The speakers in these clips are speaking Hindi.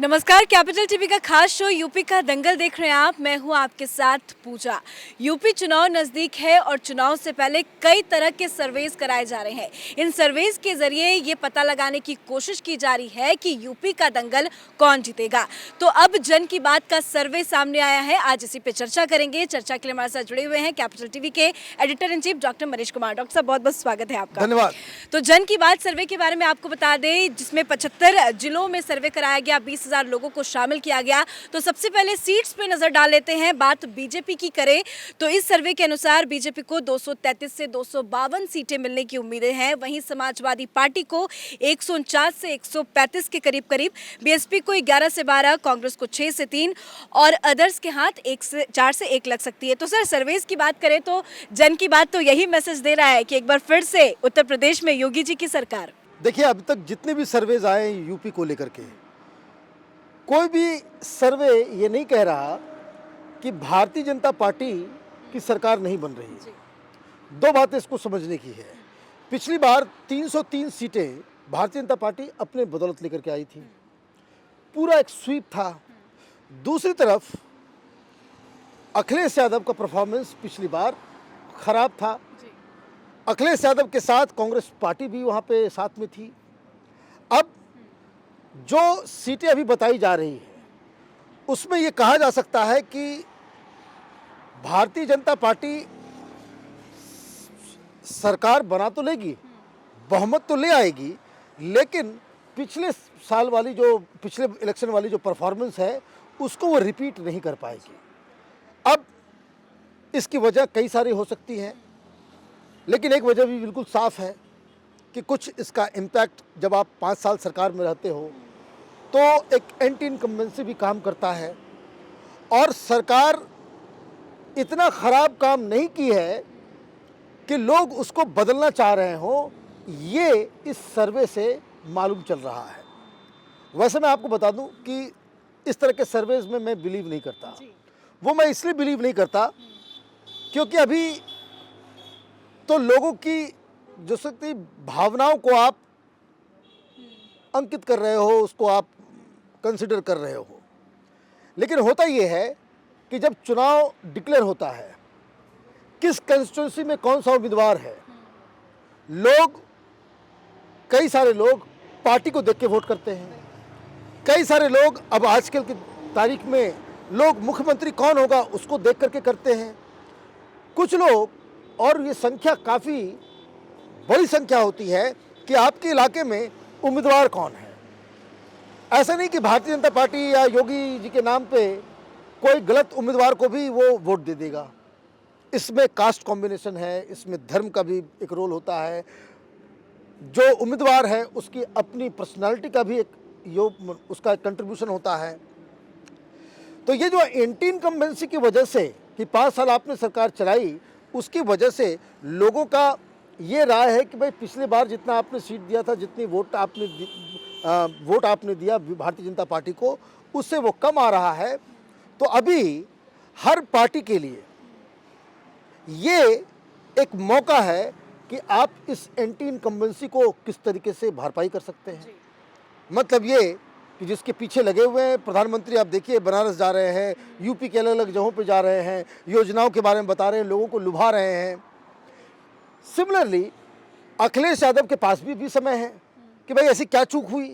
नमस्कार, कैपिटल टीवी का खास शो यूपी का दंगल देख रहे हैं आप। मैं हूं आपके साथ पूजा। यूपी चुनाव नज़दीक है और चुनाव से पहले कई तरह के सर्वेस कराए जा रहे हैं। इन सर्वेस के जरिए ये पता लगाने की कोशिश की जा रही है कि यूपी का दंगल कौन जीतेगा। तो अब जन की बात का सर्वे सामने आया है, आज इसी पे चर्चा करेंगे। चर्चा के लिए हमारे साथ जुड़े हुए हैं कैपिटल टीवी के editor in chief doctor Manish Kumar. Doctor साहब, बहुत बहुत स्वागत है आपका। धन्यवाद। तो जन की बात सर्वे के बारे में आपको बता दें, जिसमें 75 जिलों में सर्वे कराया गया, 20,000 लोगों को शामिल किया गया। तो सबसे पहले सीट्स पे नजर डाल लेते हैं। बात बीजेपी की करें तो इस सर्वे के अनुसार बीजेपी को 233 से 252 सीटें मिलने की उम्मीदें हैं। वहीं समाजवादी पार्टी को 149 से 135 के करीब, बीएसपी को 11 से 12, कांग्रेस को 6 से 3 और अदर्स के हाथ 4 से 1 लग सकती है। तो सर, सर्वेस की बात करें तो जन की बात तो यही मैसेज दे रहा है कि एक बार फिर से उत्तर प्रदेश में योगी जी की सरकार। देखिए, अभी तक जितने भी सर्वेज आए यूपी को लेकर के, कोई भी सर्वे ये नहीं कह रहा कि भारतीय जनता पार्टी की सरकार नहीं बन रही है। दो बातें इसको समझने की है। पिछली बार 303 सीटें भारतीय जनता पार्टी अपने बदौलत लेकर के आई थी, पूरा एक स्वीप था। दूसरी तरफ अखिलेश यादव का परफॉर्मेंस पिछली बार खराब था। अखिलेश यादव के साथ कांग्रेस पार्टी भी वहाँ पे साथ में थी। अब जो सीटें अभी बताई जा रही है उसमें ये कहा जा सकता है कि भारतीय जनता पार्टी सरकार बना तो लेगी, बहुमत तो ले आएगी, लेकिन पिछले साल वाली पिछले इलेक्शन वाली जो परफॉर्मेंस है उसको वो रिपीट नहीं कर पाएगी। अब इसकी वजह कई सारी हो सकती हैं, लेकिन एक वजह भी बिल्कुल साफ है कि कुछ इसका इम्पैक्ट, जब आप 5 साल सरकार में रहते हो तो एक एंटी इनकम्बेंसी भी काम करता है। और सरकार इतना ख़राब काम नहीं की है कि लोग उसको बदलना चाह रहे हों, ये इस सर्वे से मालूम चल रहा है। वैसे मैं आपको बता दूं कि इस तरह के सर्वेज में मैं बिलीव नहीं करता। वो मैं इसलिए बिलीव नहीं करता क्योंकि अभी तो लोगों की जो सकती भावनाओं को आप अंकित कर रहे हो, उसको आप कंसिडर कर रहे हो। लेकिन होता ये है कि जब चुनाव डिक्लेयर होता है, किस कंस्टिट्यूंसी में कौन सा उम्मीदवार है, कई सारे लोग पार्टी को देख के वोट करते हैं। कई सारे लोग, अब आजकल की तारीख में लोग मुख्यमंत्री कौन होगा उसको देख करके करते हैं। कुछ लोग, और ये संख्या काफ़ी बड़ी संख्या होती है, कि आपके इलाके में उम्मीदवार कौन है। ऐसा नहीं कि भारतीय जनता पार्टी या योगी जी के नाम पे कोई गलत उम्मीदवार को भी वो वोट दे देगा। इसमें कास्ट कॉम्बिनेशन है, इसमें धर्म का भी एक रोल होता है। जो उम्मीदवार है उसकी अपनी पर्सनालिटी का भी उसका कंट्रीब्यूशन होता है। तो ये जो एंटी इनकम्बेंसी की वजह से कि 5 साल आपने सरकार चलाई, उसकी वजह से लोगों का ये राय है कि भाई पिछले बार जितना आपने सीट दिया था, जितनी वोट आपने दिया भारतीय जनता पार्टी को, उससे वो कम आ रहा है। तो अभी हर पार्टी के लिए ये एक मौका है कि आप इस एंटी इनकम्बेंसी को किस तरीके से भरपाई कर सकते हैं। मतलब ये कि जिसके पीछे लगे हुए हैं प्रधानमंत्री, आप देखिए बनारस जा रहे हैं, यूपी के अलग अलग जगहों पे जा रहे हैं, योजनाओं के बारे में बता रहे हैं, लोगों को लुभा रहे हैं। सिमिलरली अखिलेश यादव के पास भी समय है कि भाई ऐसी क्या चूक हुई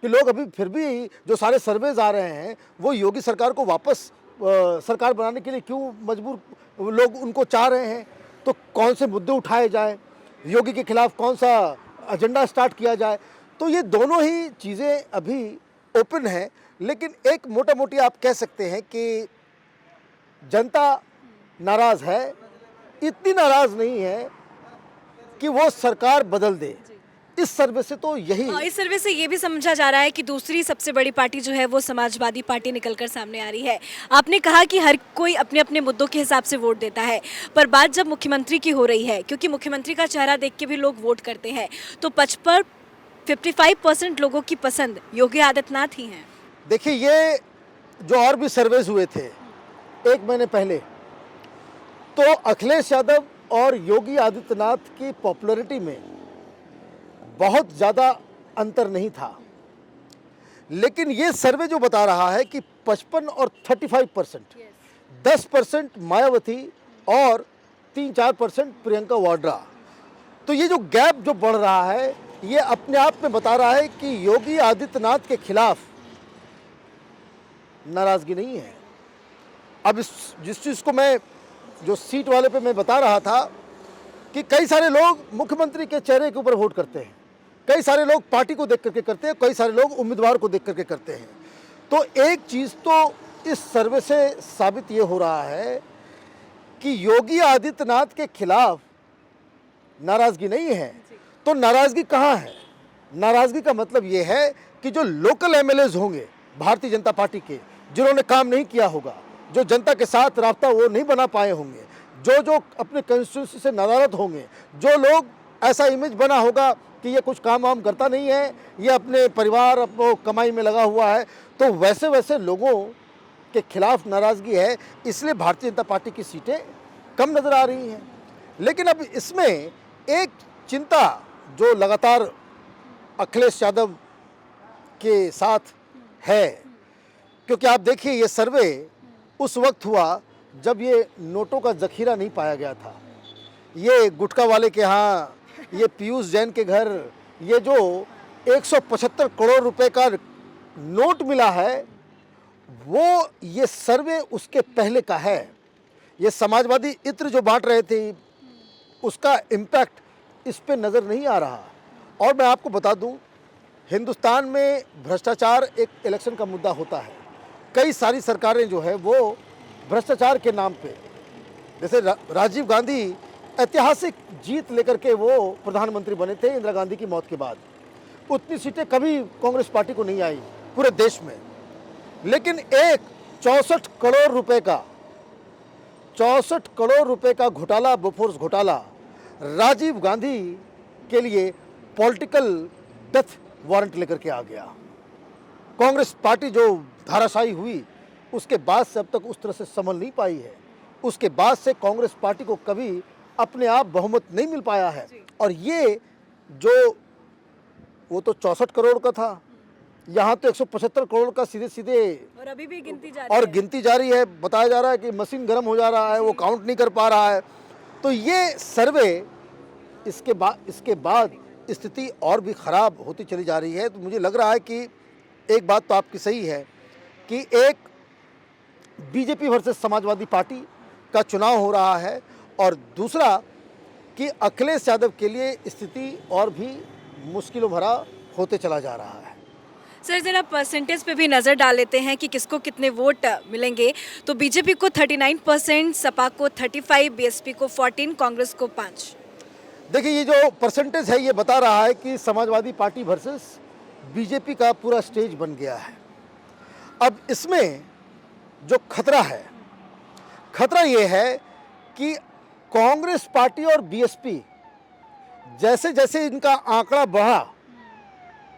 कि लोग अभी फिर भी जो सारे सर्वेज आ रहे हैं वो योगी सरकार को वापस सरकार बनाने के लिए क्यों मजबूर लोग उनको चाह रहे हैं। तो कौन से मुद्दे उठाए जाए, योगी के खिलाफ कौन सा एजेंडा स्टार्ट किया जाए। तो ये दोनों ही चीज़ें अभी ओपन हैं, लेकिन एक मोटा मोटी आप कह सकते हैं कि जनता नाराज़ है। इतनी नाराज़ नहीं है कि वो सरकार बदल दे। इस सर्वे से तो इस सर्वे से ये भी समझा जा रहा है कि दूसरी सबसे बड़ी पार्टी जो है वो समाजवादी पार्टी निकलकर सामने आ रही है। आपने कहा कि हर कोई अपने अपने मुद्दों के हिसाब से वोट देता है, पर बात जब मुख्यमंत्री की हो रही है, क्योंकि मुख्यमंत्री का चेहरा देख के भी लोग वोट करते हैं, तो 55% लोगों की पसंद योगी आदित्यनाथ ही हैं। देखिए, ये जो और भी सर्वेज हुए थे 1 महीने पहले, तो अखिलेश यादव और योगी आदित्यनाथ की पॉपुलैरिटी में बहुत ज़्यादा अंतर नहीं था। लेकिन ये सर्वे जो बता रहा है कि 55 और 35%, 10% मायावती और 3-4% प्रियंका वाड्रा। तो ये जो गैप जो बढ़ रहा है, ये अपने आप में बता रहा है कि योगी आदित्यनाथ के खिलाफ नाराजगी नहीं है। अब जिस चीज़ को मैं जो सीट वाले पे मैं बता रहा था कि कई सारे लोग मुख्यमंत्री के चेहरे के ऊपर वोट करते हैं, कई सारे लोग पार्टी को देख करके करते हैं, कई सारे लोग उम्मीदवार को देख करके करते हैं। तो एक चीज़ तो इस सर्वे से साबित ये हो रहा है कि योगी आदित्यनाथ के खिलाफ नाराज़गी नहीं है। तो नाराज़गी कहाँ है? नाराज़गी का मतलब ये है कि जो लोकल एमएलएज होंगे भारतीय जनता पार्टी के, जिन्होंने काम नहीं किया होगा, जो जनता के साथ राब्ता वो नहीं बना पाए होंगे, जो अपने कंस्टिट्यूंसी से नाराज़ होंगे, जो लोग ऐसा इमेज बना होगा कि ये कुछ काम वाम करता नहीं है, ये अपने परिवार अपने कमाई में लगा हुआ है, तो वैसे वैसे लोगों के खिलाफ नाराज़गी है। इसलिए भारतीय जनता पार्टी की सीटें कम नज़र आ रही हैं। लेकिन अब इसमें एक चिंता जो लगातार अखिलेश यादव के साथ है, क्योंकि आप देखिए ये सर्वे उस वक्त हुआ जब ये नोटों का ज़ख़ीरा नहीं पाया गया था। ये गुटखा वाले के यहाँ, ये पीयूष जैन के घर, ये जो 175 करोड़ रुपए का नोट मिला है, वो ये सर्वे उसके पहले का है। ये समाजवादी इत्र जो बांट रहे थे, उसका इम्पैक्ट इस पे नज़र नहीं आ रहा। और मैं आपको बता दूं, हिंदुस्तान में भ्रष्टाचार एक इलेक्शन का मुद्दा होता है। कई सारी सरकारें जो है वो भ्रष्टाचार के नाम पे, जैसे राजीव गांधी ऐतिहासिक जीत लेकर के वो प्रधानमंत्री बने थे इंदिरा गांधी की मौत के बाद। उतनी सीटें कभी कांग्रेस पार्टी को नहीं आई पूरे देश में। लेकिन एक 64 करोड़ रुपए का घोटाला, बोफोर्स घोटाला, राजीव गांधी के लिए पॉलिटिकल डेथ वारंट लेकर के आ गया। कांग्रेस पार्टी जो धाराशायी हुई, उसके बाद से अब तक उस तरह से संभल नहीं पाई है। उसके बाद से कांग्रेस पार्टी को कभी अपने आप बहुमत नहीं मिल पाया है। और ये जो वो तो 64 करोड़ का था, यहाँ तो 175 करोड़ का सीधे और अभी भी गिनती जारी है। बताया जा रहा है कि मशीन गर्म हो जा रहा है, वो काउंट नहीं कर पा रहा है। तो ये सर्वे इसके बाद स्थिति और भी ख़राब होती चली जा रही है। तो मुझे लग रहा है कि एक बात तो आपकी सही है कि एक बीजेपी वर्सेस समाजवादी पार्टी का चुनाव हो रहा है, और दूसरा कि अखिलेश यादव के लिए स्थिति और भी मुश्किलों भरा होते चला जा रहा है। सर, ज़रा परसेंटेज पे भी नज़र डाल लेते हैं कि किसको कितने वोट मिलेंगे। तो बीजेपी को 39%, सपा को 35%, बीएसपी को 14%, कांग्रेस को 5%। देखिए, ये जो परसेंटेज है ये बता रहा है कि समाजवादी पार्टी वर्सेस बीजेपी का पूरा स्टेज बन गया है। अब इसमें जो खतरा है, खतरा ये है कि कांग्रेस पार्टी और बीएसपी जैसे जैसे इनका आंकड़ा बढ़ा,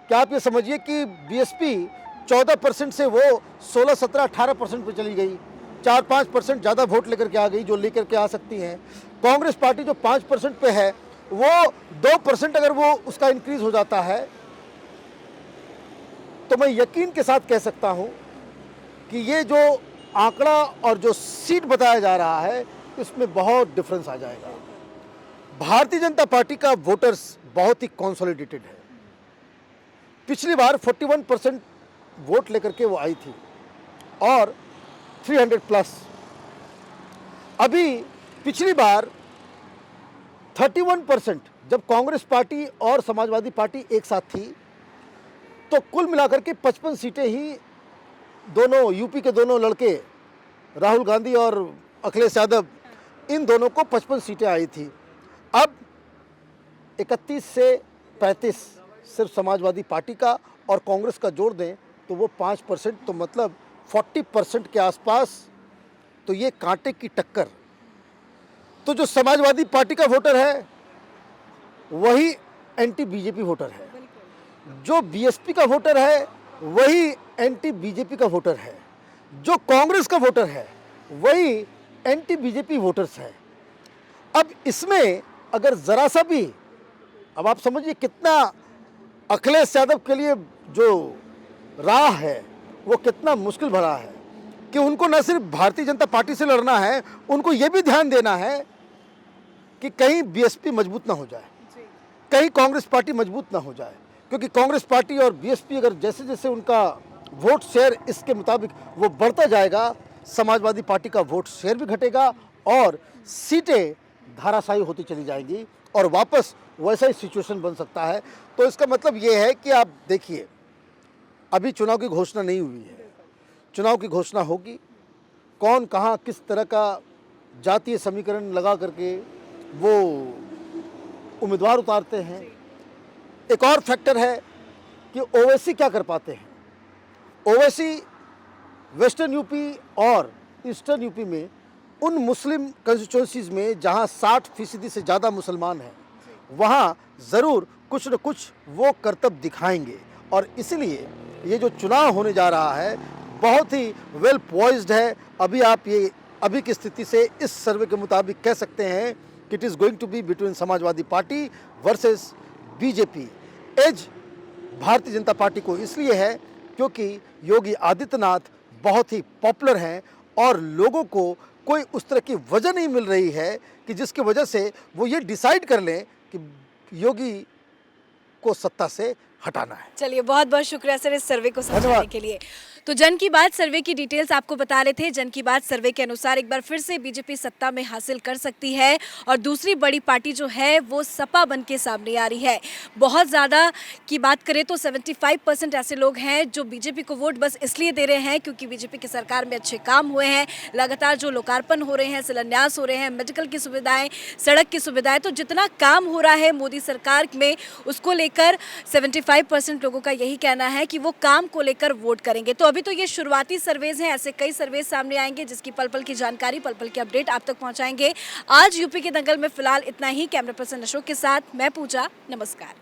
क्या आप ये समझिए कि बीएसपी 14% से वो 16, 17, 18% पे चली गई, 4-5% ज़्यादा वोट लेकर के आ गई जो लेकर के आ सकती हैं। कांग्रेस पार्टी जो 5% पे है, वो 2% अगर वो उसका इंक्रीज हो जाता है, तो मैं यकीन के साथ कह सकता हूं कि ये जो आंकड़ा और जो सीट बताया जा रहा है, इसमें बहुत डिफरेंस आ जाएगा। भारतीय जनता पार्टी का वोटर्स बहुत ही कंसोलिडेटेड है। पिछली बार 41% वोट लेकर के वो आई थी और 300 प्लस। अभी पिछली बार 31% जब कांग्रेस पार्टी और समाजवादी पार्टी एक साथ थी, तो कुल मिलाकर के 55 सीटें ही दोनों यूपी के दोनों लड़के राहुल गांधी और अखिलेश यादव, इन दोनों को 55 सीटें आई थी। अब 31 से 35 सिर्फ समाजवादी पार्टी का और कांग्रेस का जोड़ दें तो वो 5%, तो मतलब 40% के आसपास। तो ये कांटे की टक्कर। तो जो समाजवादी पार्टी का वोटर है वही एंटी बीजेपी वोटर है, जो बीएसपी का वोटर है वही एंटी बीजेपी का वोटर है, जो कांग्रेस का वोटर है वही एंटी बीजेपी वोटर्स है। अब इसमें अगर ज़रा सा भी, अब आप समझिए कितना अखिलेश यादव के लिए जो राह है वो कितना मुश्किल भरा है कि उनको न सिर्फ भारतीय जनता पार्टी से लड़ना है, उनको ये भी ध्यान देना है कि कहीं बीएसपी मजबूत ना हो जाए, कहीं कांग्रेस पार्टी मजबूत ना हो जाए, क्योंकि कांग्रेस पार्टी और बीएसपी अगर जैसे जैसे उनका वोट शेयर इसके मुताबिक वो बढ़ता जाएगा, समाजवादी पार्टी का वोट शेयर भी घटेगा और सीटें धाराशायी होती चली जाएंगी और वापस वैसा ही सिचुएशन बन सकता है। तो इसका मतलब ये है कि आप देखिए, अभी चुनाव की घोषणा नहीं हुई है, चुनाव की घोषणा होगी, कौन कहाँ किस तरह का जातीय समीकरण लगा करके वो उम्मीदवार उतारते हैं। एक और फैक्टर है कि ओवैसी क्या कर पाते हैं। ओवैसी वेस्टर्न यूपी और ईस्टर्न यूपी में उन मुस्लिम कंस्टिट्यूंसीज में जहां 60% से ज़्यादा मुसलमान हैं, वहां ज़रूर कुछ न कुछ वो करतब दिखाएंगे और इसलिए ये जो चुनाव होने जा रहा है बहुत ही वेल पॉइज्ड है। अभी की स्थिति से इस सर्वे के मुताबिक कह सकते हैं कि it is going to be between Samajwadi party versus BJP. As Bharatiya Janata party को इसलिए है क्योंकि योगी आदित्यनाथ बहुत ही पॉपुलर हैं और लोगों को कोई उस तरह की वजह नहीं मिल रही है कि जिसकी वजह से वो ये डिसाइड कर लें कि योगी को सत्ता से हटाना है। चलिए, बहुत बहुत शुक्रिया सर इस सर्वे को समझाने धन्यवाद। के लिए। तो जन की बात सर्वे की डिटेल्स आपको बता रहे थे। जन की बात सर्वे के अनुसार एक बार फिर से बीजेपी सत्ता में हासिल कर सकती है और दूसरी बड़ी पार्टी जो है वो सपा बन के सामने आ रही है। बहुत ज़्यादा की बात करें तो 75% ऐसे लोग हैं जो बीजेपी को वोट बस इसलिए दे रहे हैं क्योंकि बीजेपी की सरकार में अच्छे काम हुए हैं, लगातार जो लोकार्पण हो रहे हैं, शिलान्यास हो रहे हैं, मेडिकल की सुविधाएं, सड़क की सुविधाएं, तो जितना काम हो रहा है मोदी सरकार में उसको लेकर 75% लोगों का यही कहना है कि वो काम को लेकर वोट करेंगे। तो अभी तो ये शुरुआती सर्वेज हैं, ऐसे कई सर्वेज सामने आएंगे जिसकी पल पल की जानकारी, पल पल की अपडेट आप तक पहुंचाएंगे। आज यूपी के दंगल में फिलहाल इतना ही। कैमरा पर्सन अशोक के साथ मैं पूजा, नमस्कार।